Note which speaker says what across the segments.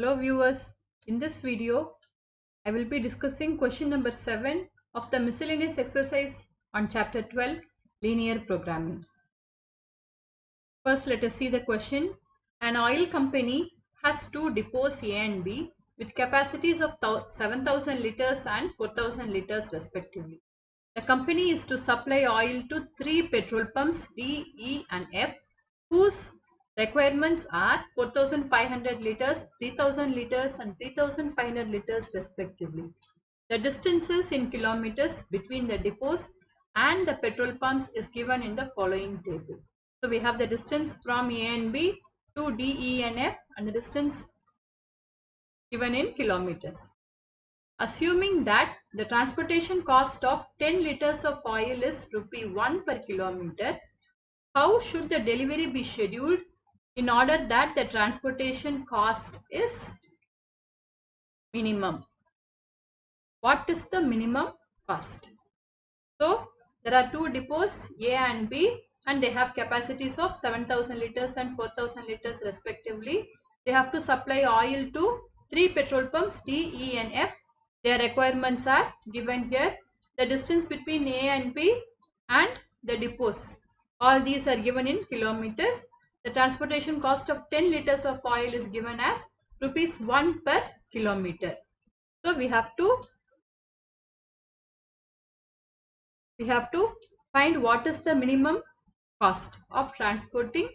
Speaker 1: Hello viewers, in this video I will be discussing question number 7 of the miscellaneous exercise on chapter 12 linear programming. First let us see the question. An oil company has two depots A and B with capacities of 7,000 liters and 4,000 liters respectively. The company is to supply oil to three petrol pumps D, E and F whose requirements are 4,500 liters, 3,000 liters and 3,500 liters respectively. The distances in kilometers between the depots and the petrol pumps is given in the following table. So we have the distance from A and B to D, E and F and the distance given in kilometers. Assuming that the transportation cost of 10 liters of oil is rupee 1 per kilometer, how should the delivery be scheduled in order that the transportation cost is minimum? What is the minimum cost? So there are two depots A and B and they have capacities of 7,000 liters and 4,000 liters respectively. They have to supply oil to three petrol pumps D, E and F. Their requirements are given here. The distance between A and B and the depots, all these are given in kilometers. The transportation cost of 10 liters of oil is given as rupees 1 per kilometer. So we have to find what is the minimum cost of transporting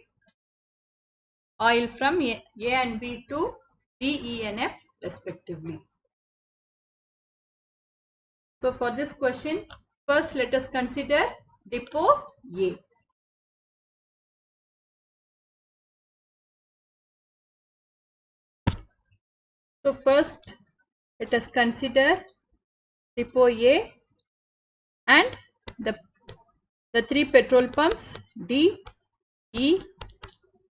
Speaker 1: oil from A and B to D, E and F respectively. So for this question, first let us consider depot A. So first let us consider depot A and the three petrol pumps D, E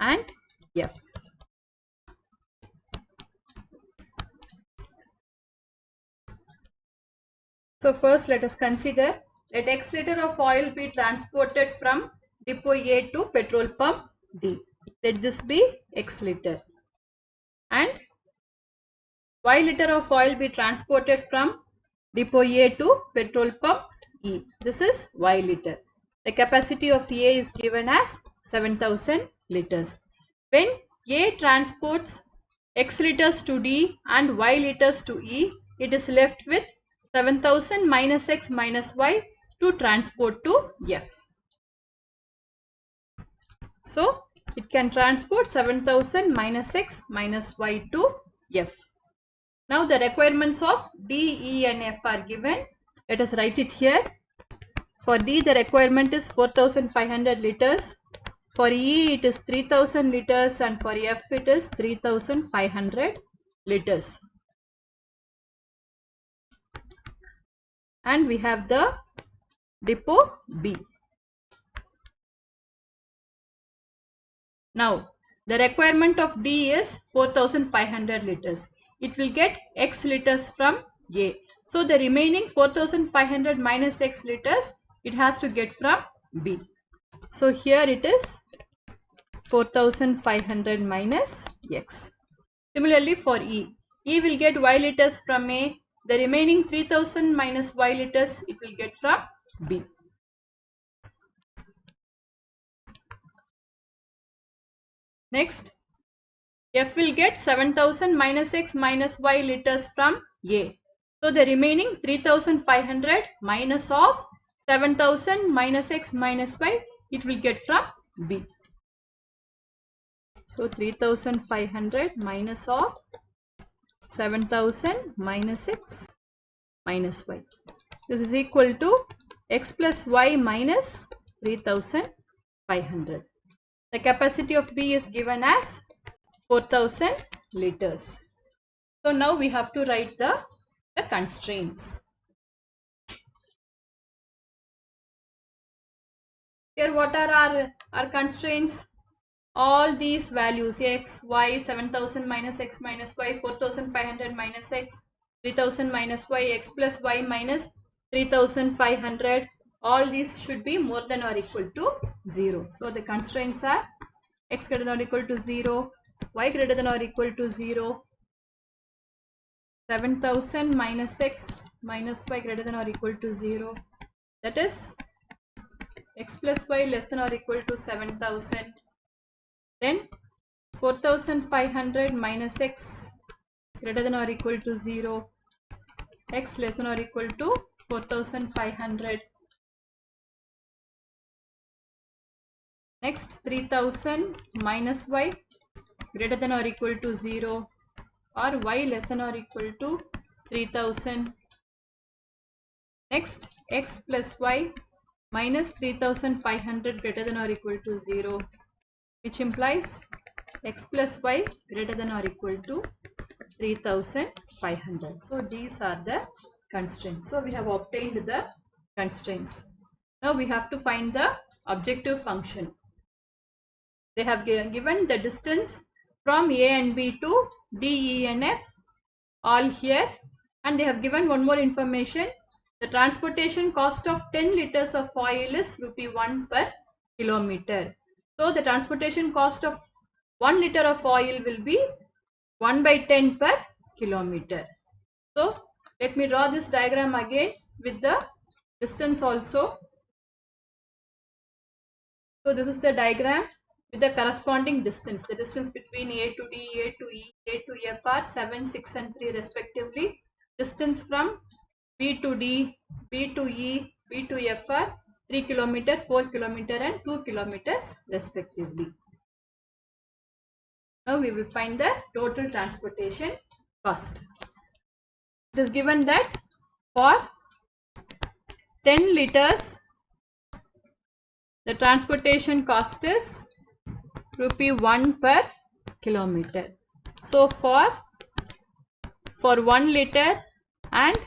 Speaker 1: and F. So first let us consider, let X liter of oil be transported from depot A to petrol pump D. Let this be X liter. And Y liter of oil be transported from depot A to petrol pump E. This is Y liter. The capacity of A is given as 7,000 liters. When A transports X liters to D and Y liters to E, it is left with 7,000 minus X minus Y to transport to F. So it can transport 7,000 minus X minus Y to F. Now the requirements of D, E and F are given. Let us write it here. For D the requirement is 4,500 liters. For E it is 3,000 liters and for F it is 3,500 liters. And we have the depot B. Now the requirement of D is 4,500 liters. It will get X liters from A. So the remaining 4,500 minus X liters it has to get from B. So here it is 4,500 minus X. Similarly for E. E will get Y liters from A. The remaining 3,000 minus Y liters it will get from B. Next, F will get 7,000 minus X minus Y liters from A. So the remaining 3,500 minus of 7,000 minus X minus Y it will get from B. So 3,500 minus of 7,000 minus X minus Y. This is equal to X plus Y minus 3,500. The capacity of B is given as 4,000 liters. So now we have to write the constraints. Here what are our constraints? All these values X, Y, 7,000 minus X minus Y, 4,500 minus X, 3,000 minus Y, X plus Y minus 3,500. All these should be more than or equal to 0. So the constraints are X greater than or equal to 0, Y greater than or equal to 0, 7000 minus x minus y greater than or equal to 0. That is x plus y less than or equal to 7000. Then 4500 minus x greater than or equal to 0. X less than or equal to 4500. Next 3000 minus y greater than or equal to 0, or y less than or equal to 3000. Next x plus y minus 3500 greater than or equal to 0, which implies x plus y greater than or equal to 3500. So these are the constraints. So we have obtained the constraints. Now we have to find the objective function. They have given the distance from A and B to D, E and F all here, and they have given one more information. The transportation cost of 10 liters of oil is ₹1 per kilometer. So the transportation cost of 1 liter of oil will be 1 by 10 per kilometer. So let me draw this diagram again with the distance also. So this is the diagram with the corresponding distance. The distance between A to D, A to E, A to F are 7, 6 and 3 respectively. Distance from B to D, B to E, B to F are 3 km, 4 km and 2 kilometers respectively. Now we will find the total transportation cost. It is given that for 10 liters the transportation cost is ₹1 per kilometer. So for 1 liter and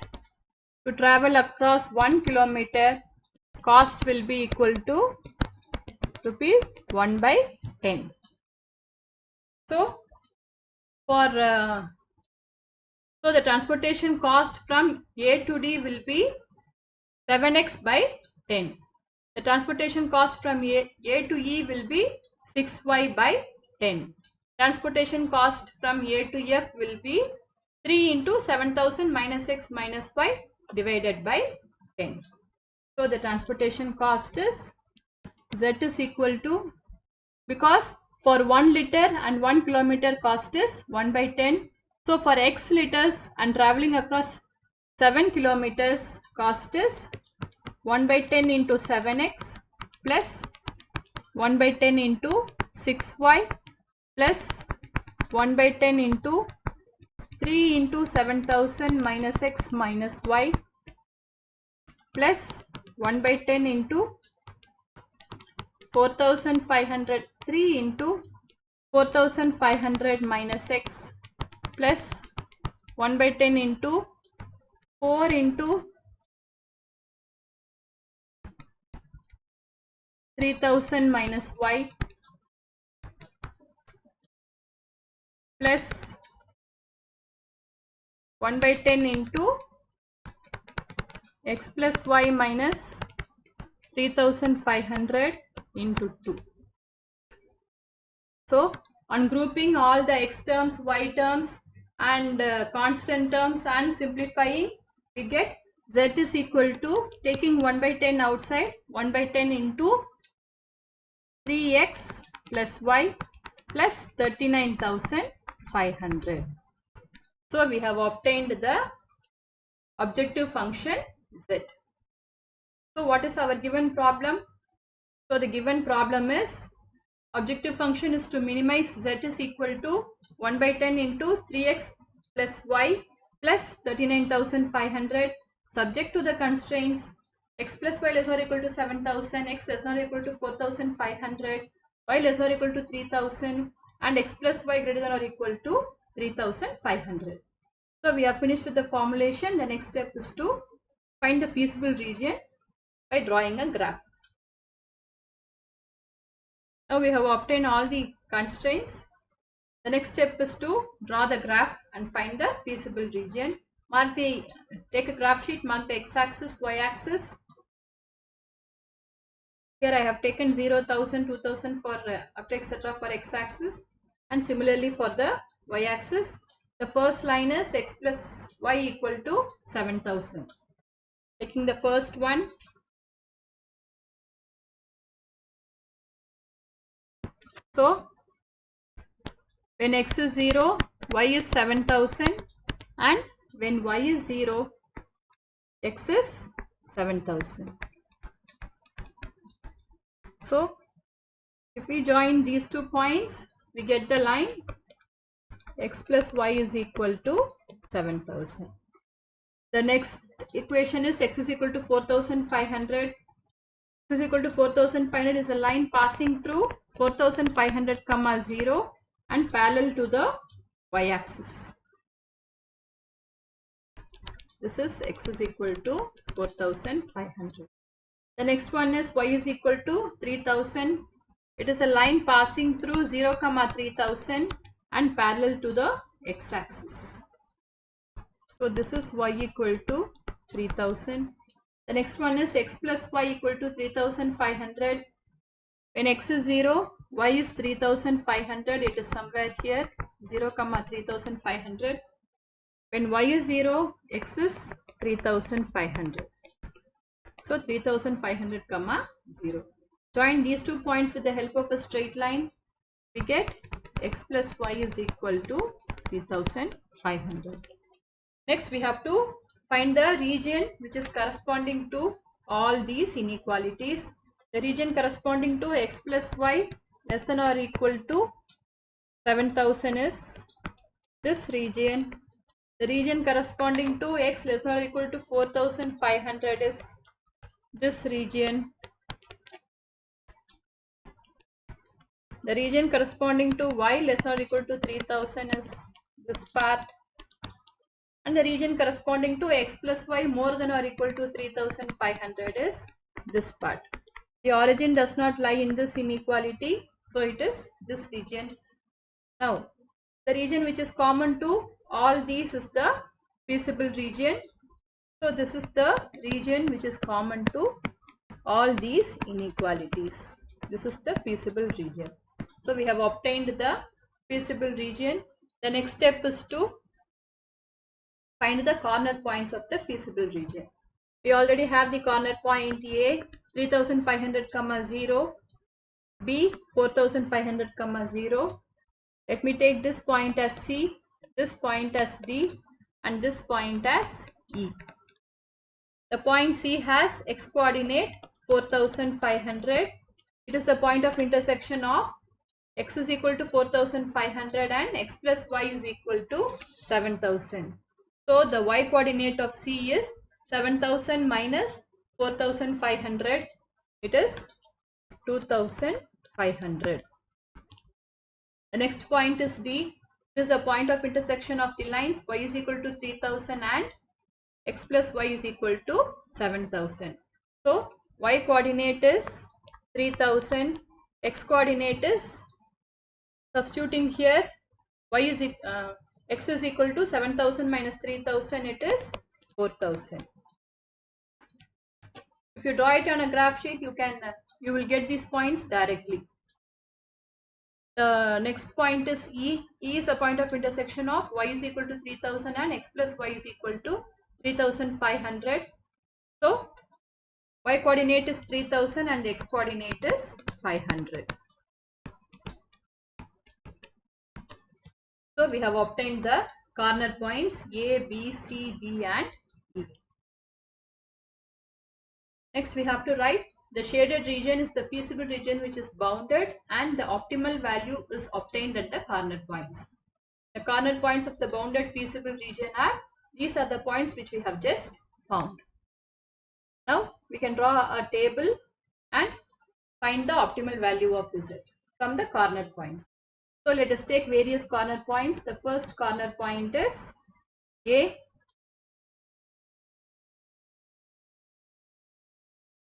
Speaker 1: to travel across 1 kilometer, cost will be equal to ₹1 by 10. So for so the transportation cost from A to D will be 7x by 10. The transportation cost from A to E will be 6y by 10. Transportation cost from A to F will be 3 into 7000 minus x minus y divided by 10. So the transportation cost is Z is equal to, because for 1 liter and 1 kilometer cost is 1 by 10. So for x liters and traveling across 7 kilometers cost is 1 by 10 into 7x plus 1 by 10 into 6y plus 1 by 10 into 3 into 7000 minus x minus y plus 1 by 10 into 4500, 3 into 4500 minus x plus 1 by 10 into 4 into 3000 minus y plus 1 by 10 into x plus y minus 3500 into 2. So on grouping all the x terms, y terms and constant terms and simplifying, we get z is equal to, taking 1 by 10 outside, 1 by 10 into 3x plus y plus 39,500. So we have obtained the objective function z. So what is our given problem? So the given problem is, objective function is to minimize z is equal to 1 by 10 into 3x plus y plus 39,500, subject to the constraints x plus y less or equal to 7,000, x less or equal to 4,500, y less or equal to 3,000 and x plus y greater than or equal to 3,500. So we have finished with the formulation. The next step is to find the feasible region by drawing a graph. Now we have obtained all the constraints. The next step is to draw the graph and find the feasible region. Take a graph sheet, mark the x-axis, y-axis. Here I have taken 0, 1000, 2000 for up to etc. for x-axis, and similarly for the y-axis. The first line is x plus y equal to 7000. Taking the first one, so when x is 0, y is 7000, and when y is 0, x is 7000. So if we join these 2 points, we get the line x plus y is equal to 7000. The next equation is x is equal to 4500. X is equal to 4500 is a line passing through 4500 comma 0 and parallel to the y-axis. This is x is equal to 4500. The next one is y is equal to 3000. It is a line passing through 0 comma 3000 and parallel to the x-axis. So this is y equal to 3000. The next one is x plus y equal to 3500. When x is 0, y is 3500. It is somewhere here, 0 comma 3500. When y is 0, x is 3500. So 3500 comma 0. Join these 2 points with the help of a straight line. We get x plus y is equal to 3500. Next we have to find the region which is corresponding to all these inequalities. The region corresponding to x plus y less than or equal to 7000 is this region. The region corresponding to x less than or equal to 4500 is this region. The region corresponding to y less than or equal to 3000 is this part. And the region corresponding to x plus y more than or equal to 3500 is this part. The origin does not lie in this inequality, so it is this region. Now, the region which is common to all these is the feasible region. So this is the region which is common to all these inequalities. This is the feasible region. So we have obtained the feasible region. The next step is to find the corner points of the feasible region. We already have the corner point A 3500 comma 0, B 4500 comma 0. Let me take this point as C, this point as D, and this point as E. The point C has x coordinate 4500. It is the point of intersection of x is equal to 4500 and x plus y is equal to 7000. So the y coordinate of C is 7000 minus 4500. It is 2500. The next point is D. This is the point of intersection of the lines y is equal to 3000 and x plus y is equal to 7000. So y coordinate is 3000, x coordinate is, substituting here, y is x is equal to 7000 minus 3000, it is 4000. If you draw it on a graph sheet, you will get these points directly. The next point is E. E is a point of intersection of y is equal to 3000 and x plus y is equal to 3500. So y coordinate is 3000 and x coordinate is 500. So we have obtained the corner points A, B, C, D and E. Next we have to write the shaded region is the feasible region which is bounded and the optimal value is obtained at the corner points. The corner points of the bounded feasible region are, these are the points which we have just found. Now we can draw a table and find the optimal value of Z from the corner points. So let us take various corner points. The first corner point is A.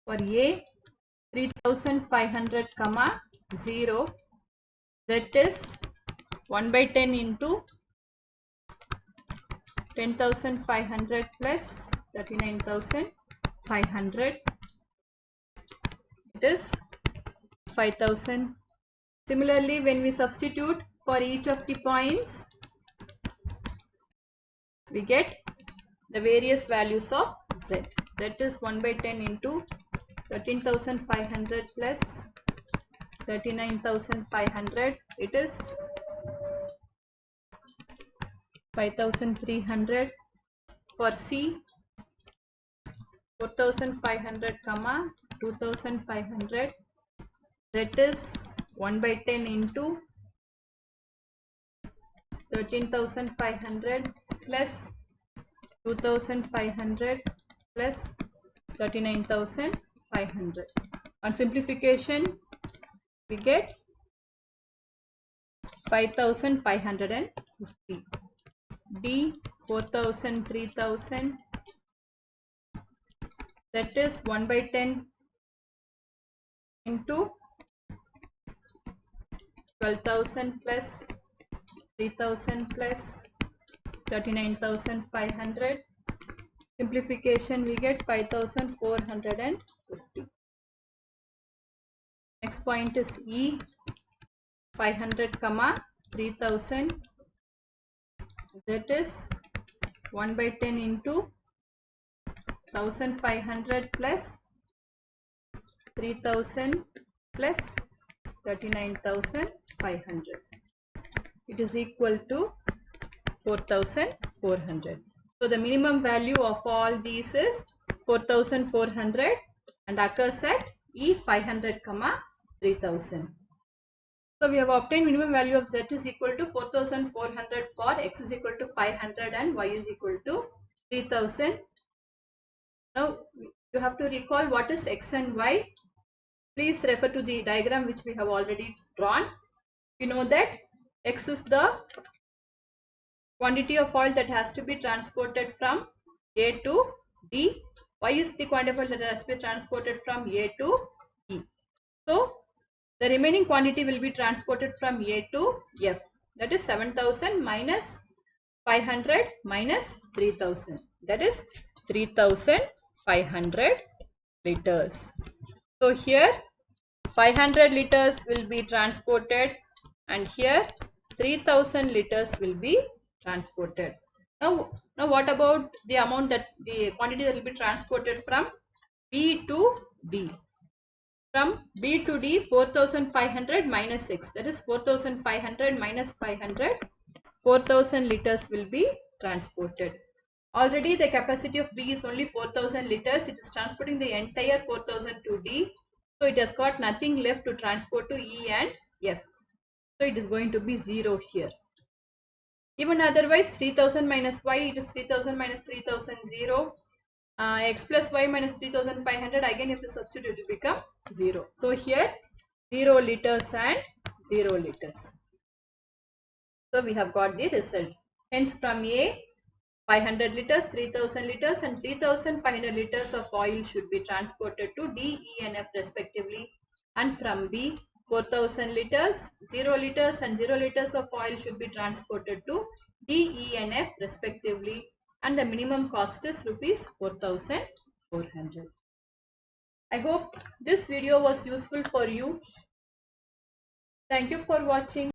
Speaker 1: For A, 3500 comma 0, that is 1 by 10 into 10,500 plus 39,500. It is 5000. Similarly, when we substitute for each of the points, we get the various values of Z. Z is 1 by 10 into 13,500 plus 39,500. It is 5,300. For C, 4,500 comma 2,500. That is 1 by 10 into 13,500 plus 2,500 plus 39,500. On simplification, we get 5,550. D, 4,000, 3,000. That is 1 by 10 into 12,000 plus 3,000 plus 39,500. Simplification, we get 5,450. Next point is E, 500 comma 3,000. That is 1 by 10 into 1,500 plus 3,000 plus 39,500. It is equal to 4,400. So the minimum value of all these is 4,400 and occurs at E 500 comma 3,000. So we have obtained minimum value of Z is equal to 4,400 for X is equal to 500 and Y is equal to 3,000. Now you have to recall what is X and Y. Please refer to the diagram which we have already drawn. You know that X is the quantity of oil that has to be transported from A to D. Y is the quantity of oil that has to be transported from A to E. So the remaining quantity will be transported from A to F. That is 7,000 minus 500 minus 3,000. That is 3,500 liters. So here 500 liters will be transported and here 3,000 liters will be transported. Now what about the amount that the quantity that will be transported from B to D? From B to D, 4,500 minus 6, that is 4,500 minus 500, 4,000 liters will be transported. Already the capacity of B is only 4,000 liters. It is transporting the entire 4,000 to D. So it has got nothing left to transport to E and F. So it is going to be 0 here. Even otherwise, 3,000 minus Y, it is 3,000 minus 3,000, 0. X plus Y minus 3,500, again if you substitute it will become 0. So here 0 liters and 0 liters. So we have got the result. Hence from A 500 liters, 3,000 liters and 3,500 liters of oil should be transported to D, E and F respectively. And from B 4,000 liters, 0 liters and 0 liters of oil should be transported to D, E and F respectively. And the minimum cost is rupees 4,400. I hope this video was useful for you. Thank you for watching.